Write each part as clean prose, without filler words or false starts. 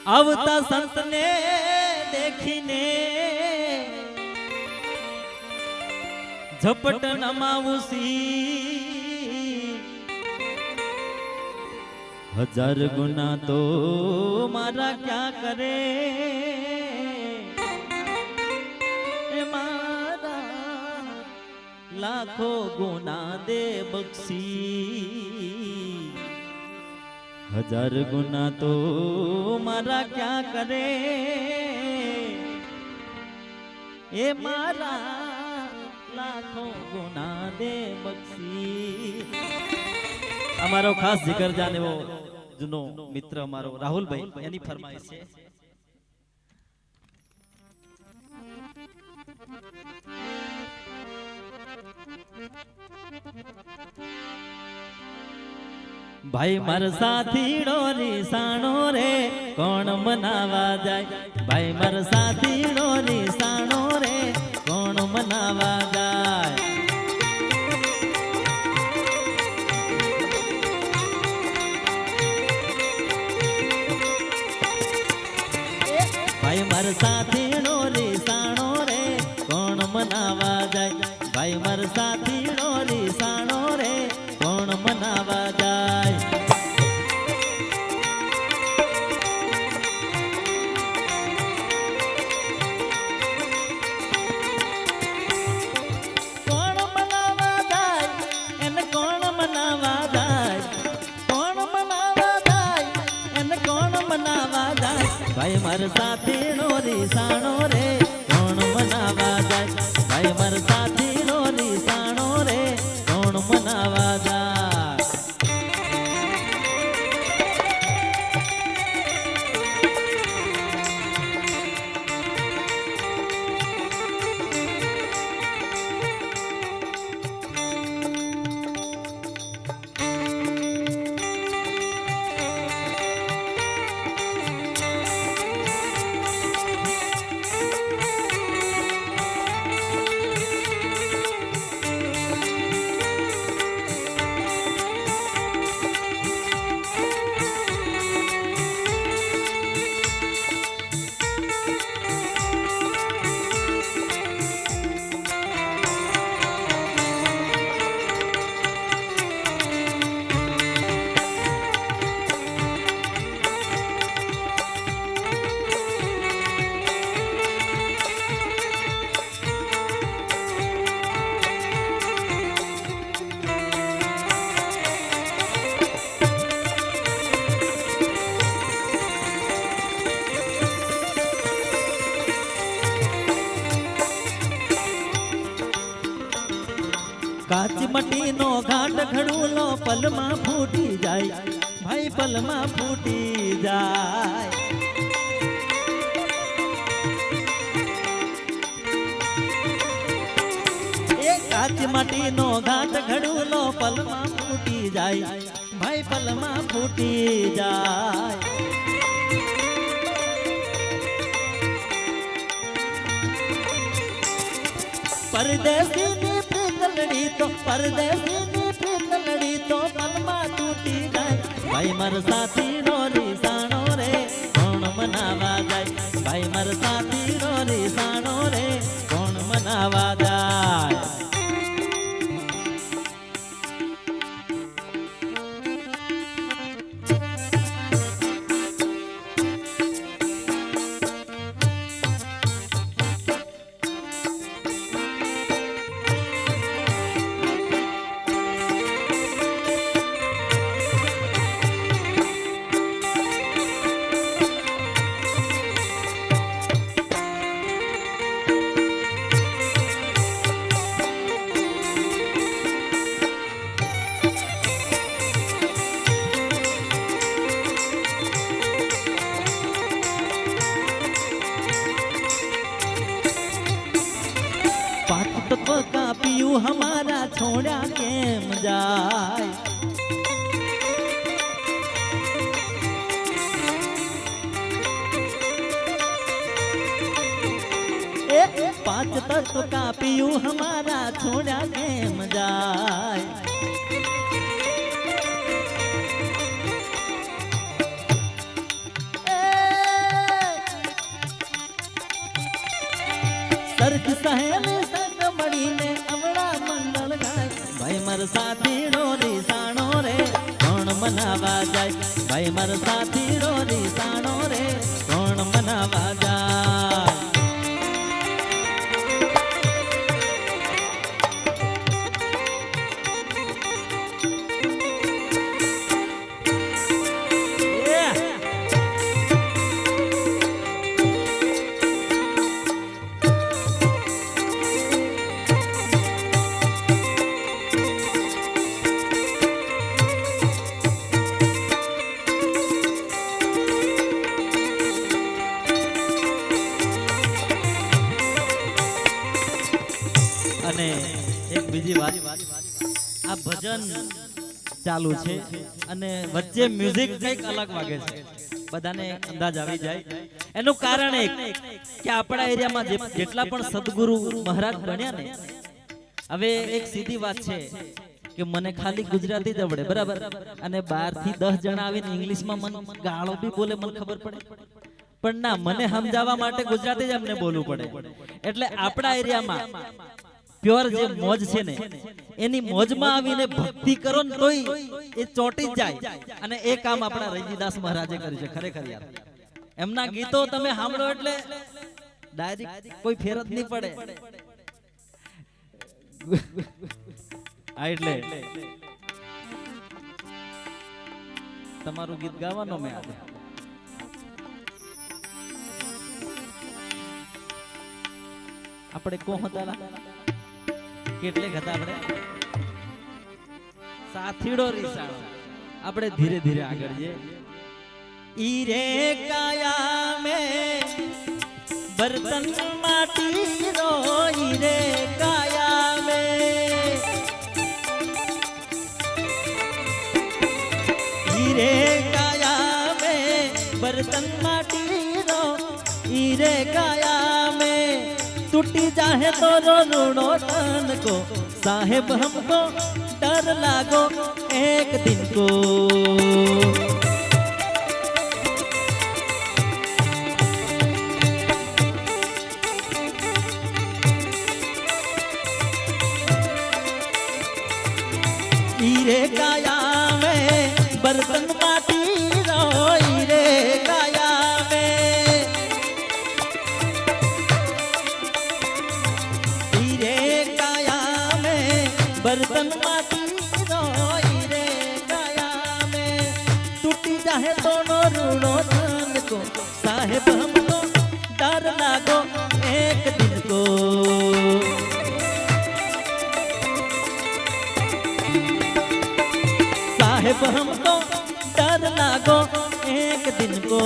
આવતા સંતને દેખીને ઝપટ નમાવુસી, હજાર ગુના તો મારા ક્યાં કરે, એ મારા લાખો ગુના દે બક્ષી, હજાર ગુના તો મારા ક્યાં કરે, એ મારા લાખો ગુના દે બક્ષી। અમારો ખાસ जिक्र जाने वो जुनो मित्र हमारो राहुल भाई यानी फरमाइश है। भाई मर साथी डोरी साणो रे कौन मनावा जाए, भाई मर साथी डोरी साणो रे कौन मनावा जाए। भाई मर साथी डोरी साणो रे कौन मनावा जाए, भाई मर साथी डोरी साणो रे कौन मनावा जाए। कौन मनावा जाए एन कौन मनावा जाए, कौन मनावा जाए एन कौन मनावा जाए। भाई मर साथी डोरी साणो रे कौन मनावा जाए, भाई मर साथी डोरी साणो रे कौन मनावा जाए। काच मटी नो घाट खड़ूलो पलमा फूटी जाए, भाई पलमा फूटी जाए। एक काच मटी नो घाट खड़ूलो पलमा फूटी जाए, भाई पलमा फूटी जाए। परदेसी तो परदेसी लड़ी तो पलमा टूटी जाए, भाई मर साथी डोरी साणो रे कौन मनावा जाए, भाई मर साथी डोरी साणो रे कौन मनावा जाए। तत्व का पियू हमारा छोड़ा केम जाए, पांच तत्व का पियू हमारा छोड़ा केम जाए। સરખી સહેલી સંગ મળીને અમળા મંગળ ગાય ભાઈ માર સાથીડો રીસાણો રે કોણ મનાવા જાય ભાઈ માર સાથીડો રીસાણો રે કોણ મનાવા જાય અને એક બીજી વાત આ ભજન ચાલુ છે અને વચ્ચે મ્યુઝિક કંઈક અલગ વાગે છે બધાને અંદાજ આવી જાય એનું કારણ એક કે આપણા એરિયામાં જેટલા પણ સદગુરુ મહારાજ બન્યા ને હવે એક સીધી વાત છે કે મને ખાલી ગુજરાતી જ આવડે બરાબર અને 12 થી 10 જણા આવીને ઇંગ્લિશમાં મને ગાળો બી બોલે મને ખબર પડે પણ ના મને સમજાવવા માટે ગુજરાતી જ અમને બોલવું પડે એટલે આપણા એરિયામાં પ્યોર જે મોજ છે ને એની મોજમાં આવીને ભક્તિ કરો ને તોય એ ચોટી જ જાય અને એ કામ આપણા રૈજીદાસ મહારાજે કર્યું છે ખરેખર યાર એમના ગીતો તમે સાંભળો એટલે ડાયરેક્ટ કોઈ ફેર જ નહીં પડે આ એટલે તમારું ગીત ગાવાનો મેં આજે આપણે કોણ હતા કેટલે હતા આપણે સાથીડો રીસાણો આપણે ધીરે ધીરે આગળ જઈએ ઈરે કાયા મે બર્તન માટી રો ઈરે કાયા મે ઈરે કાયા મે बर्तन माटी रो ईरे काया में टूटी जाए तो रो रूणो तन को साहेब हमको डर लागो एक दिन को ईरे काया में बर्तन माटी रो ईरे काया में ईरे काया में बर्तन माटी रो ईरे काया में टूटी जाए दोनों रूणो धन को साहेब हमको डर लागो एक दिन को साहेब हमको डर लागो एक दिन को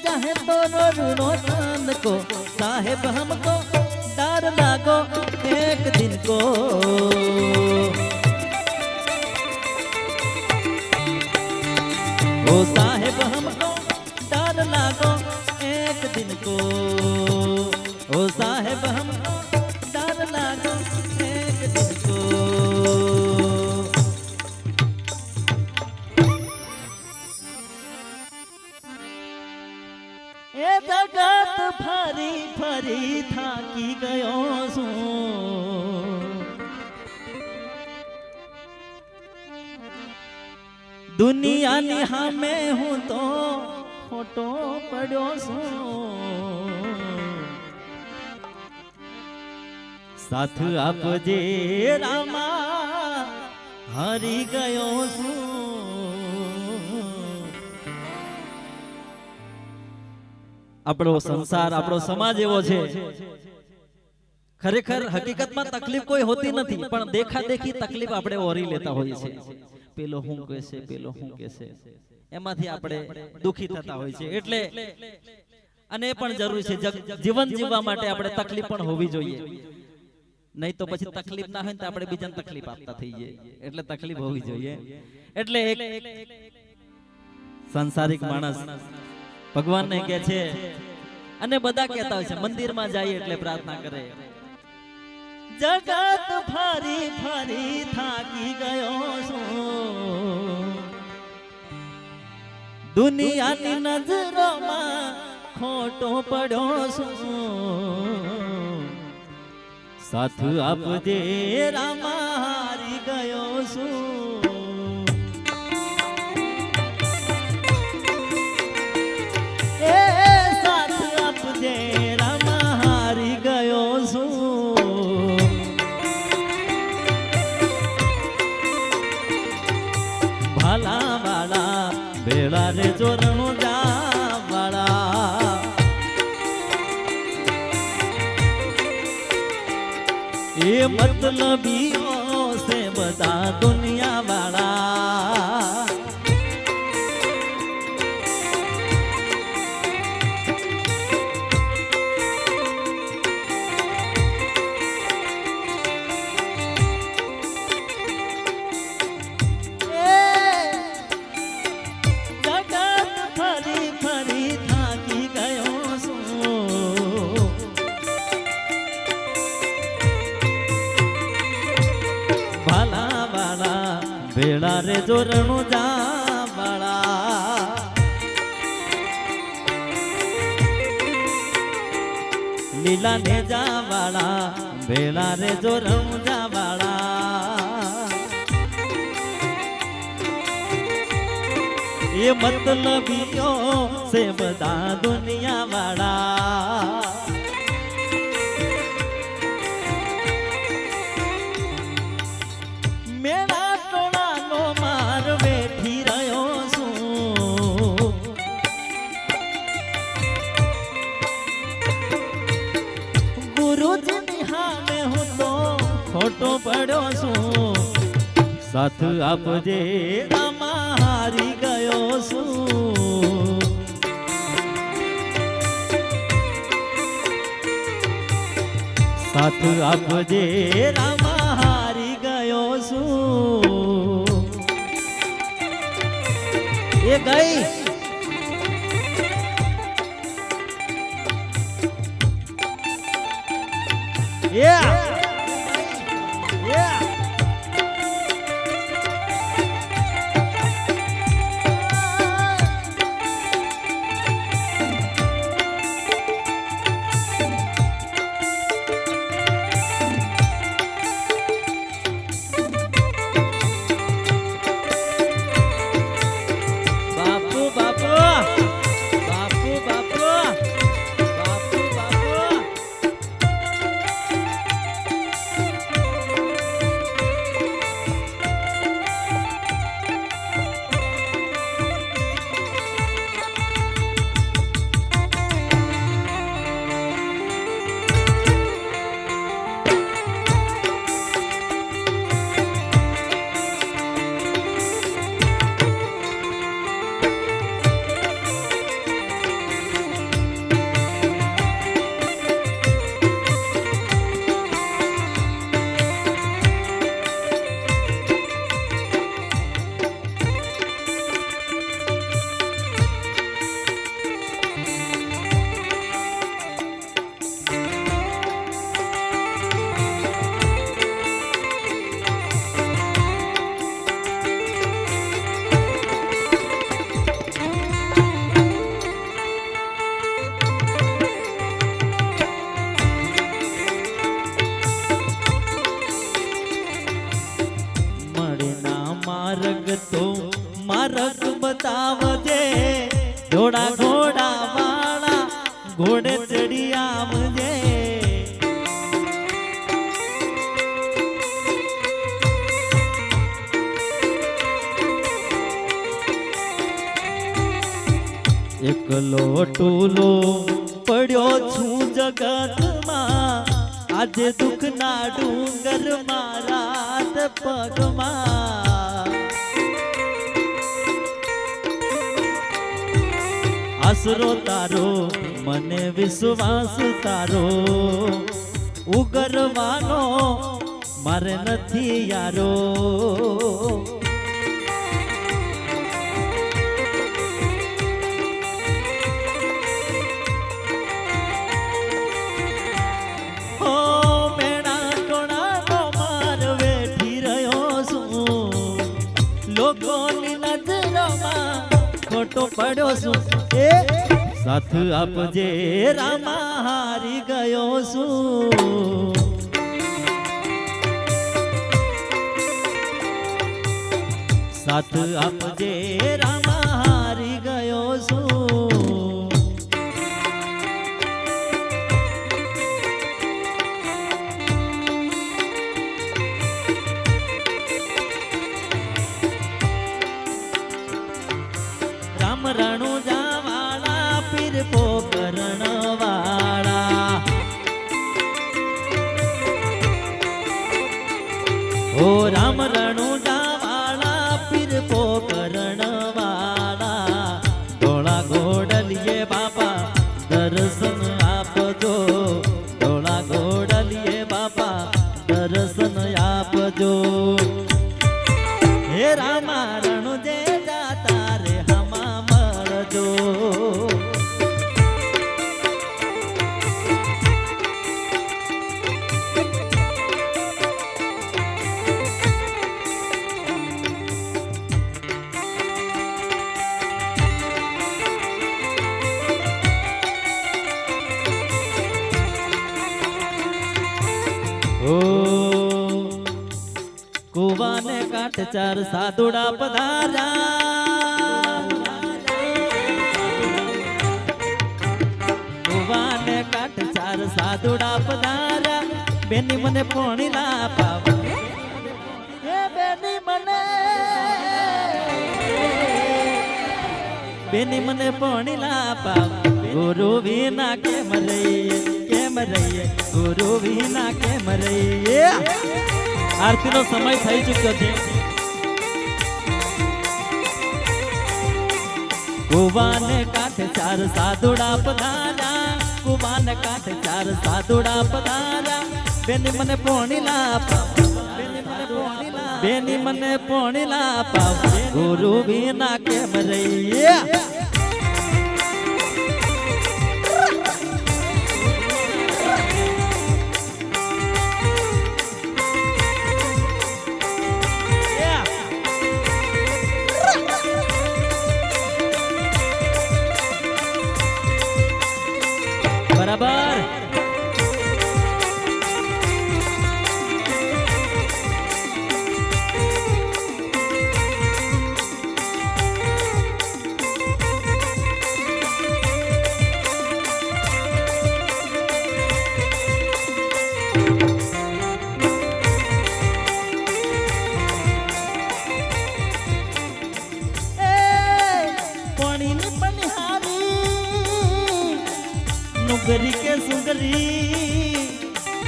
चाहे तो रो चांद को साहेब हमको डर लागो एक दिन को ओ साहेब हमको डर लागो एक दिन को ओ साहेब हमको डर लागो एक दिन को ए जगत फरी फरी थाकी गयो सू दुनिया निहा में हूँ तो खोटो पड़ो सू साथ आप जे रामा हारी गयो सू આપણો સંસાર આપણો સમાજ એવો છે ખરેખર હકીકતમાં તકલીફ કોઈ હોતી નથી પણ દેખા દેખી તકલીફ આપણે ઓરી લેતા હોઈએ છે પેલો હું કહેશે પેલો હું કહેશે એમાંથી આપણે દુખી થતા હોય છે એટલે અને એ પણ જરૂરી છે જીવન જીવવા માટે આપણે તકલીફ પણ હોવી જોઈએ નહીં તો પછી તકલીફ ના હોય તો આપણે બીજાને તકલીફ આપતા થઈ જઈએ એટલે તકલીફ હોવી જોઈએ એટલે એક સંસારિક માણસ ભગવાન ને કહે છે અને બધા કહેતા હોય છે મંદિર માં જાય એટલે પ્રાર્થના કરે જગત ફરી ફરી થાકી ગયો છું દુનિયાની નજરોમાં ખોટો પડ્યો છું સાથ આપજે રામા હારી ગયો છું ભાલા વાળા ભેળા રે ચોરણું જા વાળા એ મતલબીઓ સે બધા દુનિયા વાળા ભેળા રે જોરણું જા વાળા લીલા ને જા વાળા ભેળા રે જોરણું જા વાળા એ મતલબીઓ સે બધા દુનિયા વાળા ખોટો પડ્યો છું સાથ આપજે રામા હારી ગયો છું સાથ આપજે રામા હારી ગયો છું એ ગઈ Yeah! એકલો ટૂલો પડ્યો છું જગતમાં, આજે દુઃખના ડુંગર મારા પગમાં. આસરો તારો મને વિશ્વાસ તારો, ઉગરવાનો મારે નથી યારો. લોકોની નજરોમાં ખોટો પડ્યો છું, એ સાથ આપજે રામા હારી ગયો છું. સાથ આપજે રામા હારી ગયો છું. રણુજા વાળા પીર પોકરણ વાળા, ઓ રામ રણુજા વાળા પીર પોકરણ વાળા. ધોળા ઘોડલીએ બાપા દર્શન આપજો, ધોળા ઘોડલીએ બાપા દર્શન આપજો. હે રામા રણુજે જાતા રે હમા મળજો. ઓ કુવાને કાંઠ ચાર સાધુડા પધાર્યા, કુવાને કાંઠ ચાર સાધુડા પધાર્યા. બેની મને પોણી ના પાવ, એ બેની મને પોણી ના પાવ. ગુરુ વિના કેમ રહીએ, કેમ રહીએ, ગુરુ વિના કેમ રહીએ. આરતીનો સમય થઈ ચૂક્યો છે. કુવાને કાંઠે ચાર સાધુડા પધાર્યા, કુવાને કાંઠે ચાર સાધુડા પધાર્યા. બેની મને પોણી લાપા, બેની મને પોણી લાપા. ગુરુ વિના કેમ રહીએ. બરાબર. નુગરી કે સુંદરી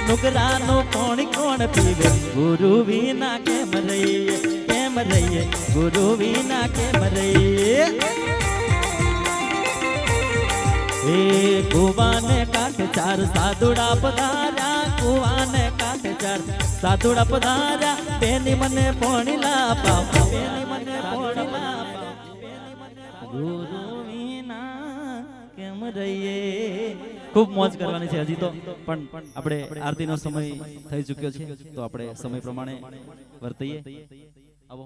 નુગરાનો પાણી કોણ પીવે. ગુરુ વિના કેમ રહીએ, કેમ રહીએ, ગુરુ વિના કેમ રહીએ. એ કુવાને કાંઠે ચાર સાધુડા પધાર્યા, કુવાને કાંઠે ચાર સાધુડા પધાર્યા. બેની મને પાણી લાપા, બેની મને પાણી લાપા. ગુરુ વિના કેમ રહીએ. ખૂબ મોજ કરવાની છે હજી તો, પણ આપણે આરતીનો સમય થઈ ચૂક્યો છે તો આપણે સમય પ્રમાણે વર્તીએ. આવો.